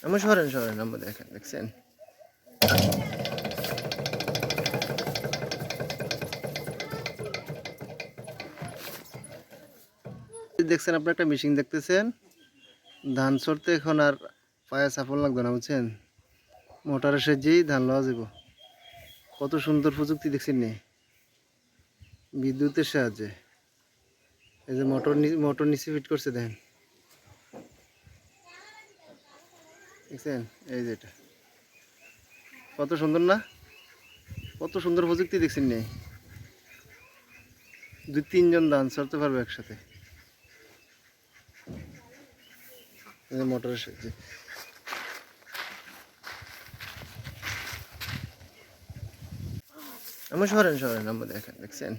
আমি সরেন সরেন আমরা দেখেন দেখছেন দেখছেন আপনি একটা মেশিন দেখতেছেন ধান ছড়তে এখন আর পায়ে চাপল লাগবে না বুঝছেন মোটরের সাহায্যেই ধান লওয়া যাব কত সুন্দর প্রযুক্তি দেখছেন নি বিদ্যুতের সাহায্যে এই যে মোটর নিচে ফিট করছে দেখেন দেখছেন এই যে এটা কত সুন্দর না কত সুন্দর প্রযুক্তি দেখছেন নি 2-3 জন ধান ছড়তে পারবে একসাথে এই যে মোটরের সাহায্যে আমি সরেন সরেন আমরা দেখেন দেখছেন